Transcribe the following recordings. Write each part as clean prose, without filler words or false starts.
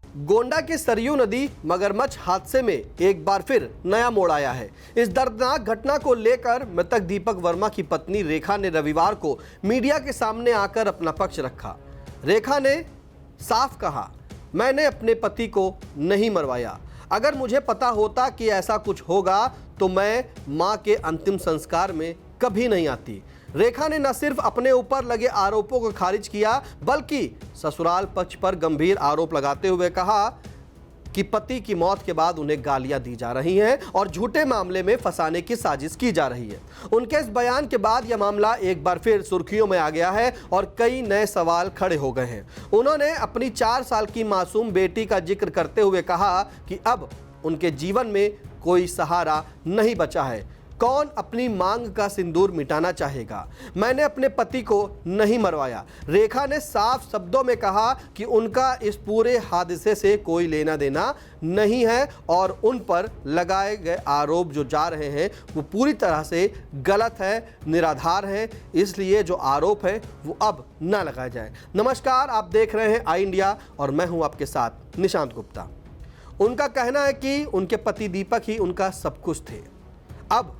गोंडा के सरयू नदी मगरमच्छ हादसे में एक बार फिर नया मोड़ आया है। इस दर्दनाक घटना को लेकर मृतक दीपक वर्मा की पत्नी रेखा ने रविवार को मीडिया के सामने आकर अपना पक्ष रखा। रेखा ने साफ कहा, मैंने अपने पति को नहीं मरवाया। अगर मुझे पता होता कि ऐसा कुछ होगा तो मैं मां के अंतिम संस्कार में कभी नहीं आती। रेखा ने न सिर्फ अपने ऊपर लगे आरोपों को खारिज किया बल्कि ससुराल पक्ष पर गंभीर आरोप लगाते हुए कहा कि पति की मौत के बाद उन्हें गालियां दी जा रही हैं और झूठे मामले में फंसाने की साजिश की जा रही है। उनके इस बयान के बाद यह मामला एक बार फिर सुर्खियों में आ गया है और कई नए सवाल खड़े हो गए हैं। उन्होंने अपनी 4 साल की मासूम बेटी का जिक्र करते हुए कहा कि अब उनके जीवन में कोई सहारा नहीं बचा है। कौन अपनी मांग का सिंदूर मिटाना चाहेगा? मैंने अपने पति को नहीं मरवाया। रेखा ने साफ शब्दों में कहा कि उनका इस पूरे हादसे से कोई लेना देना नहीं है और उन पर लगाए गए आरोप जो जा रहे हैं वो पूरी तरह से गलत है, निराधार है। इसलिए जो आरोप है वो अब ना लगाया जाए। नमस्कार, आप देख रहे हैं आई इंडिया और मैं हूं आपके साथ निशांत गुप्ता। उनका कहना है कि उनके पति दीपक ही उनका सब कुछ थे। अब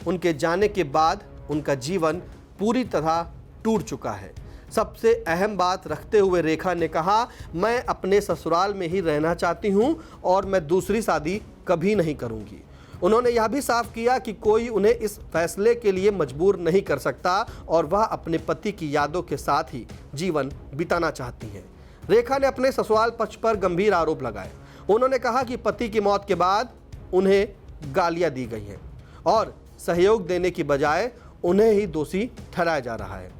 उनके जाने के बाद उनका जीवन पूरी तरह टूट चुका है। सबसे अहम बात रखते हुए रेखा ने कहा, मैं अपने ससुराल में ही रहना चाहती हूं और मैं दूसरी शादी कभी नहीं करूंगी। उन्होंने यह भी साफ किया कि कोई उन्हें इस फैसले के लिए मजबूर नहीं कर सकता और वह अपने पति की यादों के साथ ही जीवन बिताना चाहती हैं। रेखा ने अपने ससुराल पक्ष पर गंभीर आरोप लगाए। उन्होंने कहा कि पति की मौत के बाद उन्हें गालियां दी गई हैं और सहयोग देने की बजाय उन्हें ही दोषी ठहराया जा रहा है।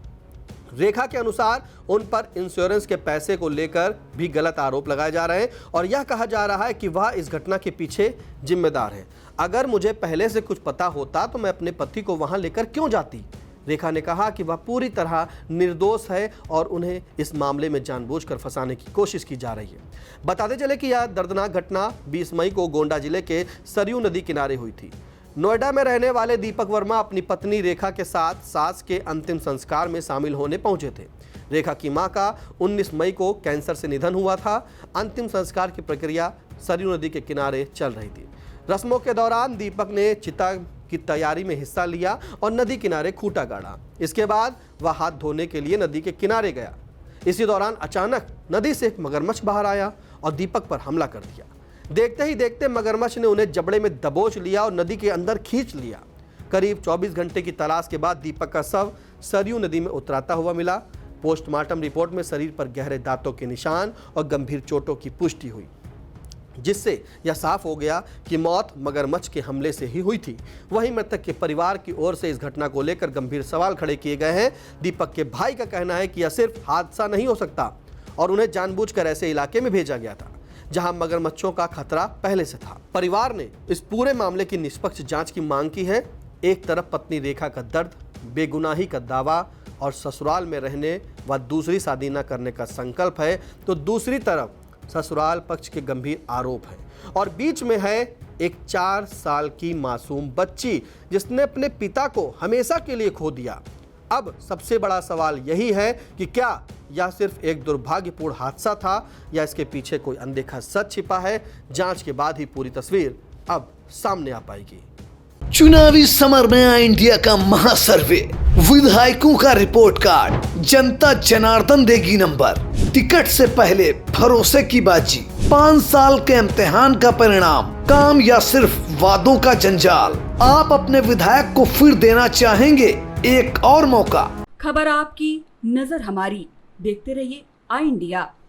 रेखा के अनुसार उन पर इंश्योरेंस के पैसे को लेकर भी गलत आरोप लगाए जा रहे हैं और यह कहा जा रहा है कि वह इस घटना के पीछे जिम्मेदार है। अगर मुझे पहले से कुछ पता होता तो मैं अपने पति को वहां लेकर क्यों जाती? रेखा ने कहा कि वह पूरी तरह निर्दोष है और उन्हें इस मामले में जानबूझकर फंसाने की कोशिश की जा रही है। बताते चले कि यह दर्दनाक घटना 20 मई को गोंडा जिले के सरयू नदी किनारे हुई थी। नोएडा में रहने वाले दीपक वर्मा अपनी पत्नी रेखा के साथ सास के अंतिम संस्कार में शामिल होने पहुंचे थे। रेखा की मां का 19 मई को कैंसर से निधन हुआ था। अंतिम संस्कार की प्रक्रिया सरयू नदी के किनारे चल रही थी। रस्मों के दौरान दीपक ने चिता की तैयारी में हिस्सा लिया और नदी किनारे खूंटा गाड़ा। इसके बाद वह हाथ धोने के लिए नदी के किनारे गया। इसी दौरान अचानक नदी से एक मगरमच्छ बाहर आया और दीपक पर हमला कर दिया। देखते ही देखते मगरमच्छ ने उन्हें जबड़े में दबोच लिया और नदी के अंदर खींच लिया। करीब 24 घंटे की तलाश के बाद दीपक का शव सरयू नदी में उतराता हुआ मिला। पोस्टमार्टम रिपोर्ट में शरीर पर गहरे दांतों के निशान और गंभीर चोटों की पुष्टि हुई, जिससे यह साफ हो गया कि मौत मगरमच्छ के हमले से ही हुई थी। वहीं मृतक के परिवार की ओर से इस घटना को लेकर गंभीर सवाल खड़े किए गए हैं। दीपक के भाई का कहना है कि यह सिर्फ हादसा नहीं हो सकता और उन्हें जानबूझकर ऐसे इलाके में भेजा गया था जहां मगरमच्छों का खतरा पहले से था। परिवार ने इस पूरे मामले की निष्पक्ष जांच की मांग की है। एक तरफ पत्नी रेखा का दर्द, बेगुनाही का दावा और ससुराल में रहने व दूसरी शादी न करने का संकल्प है, तो दूसरी तरफ ससुराल पक्ष के गंभीर आरोप हैं और बीच में है एक 4 साल की मासूम बच्ची जिसने अपने पिता को हमेशा के लिए खो दिया। अब सबसे बड़ा सवाल यही है कि क्या यह सिर्फ एक दुर्भाग्यपूर्ण हादसा था या इसके पीछे कोई अनदेखा सच छिपा है? जांच के बाद ही पूरी तस्वीर अब सामने आ पाएगी। चुनावी समर में आई इंडिया का महासर्वे, विधायकों का रिपोर्ट कार्ड, जनता जनार्दन देगी नंबर, टिकट से पहले भरोसे की बाजी, 5 साल के इम्तिहान का परिणाम, काम या सिर्फ वादों का जंजाल। आप अपने विधायक को फिर देना चाहेंगे एक और मौका? खबर आपकी, नजर हमारी। देखते रहिए आई इंडिया।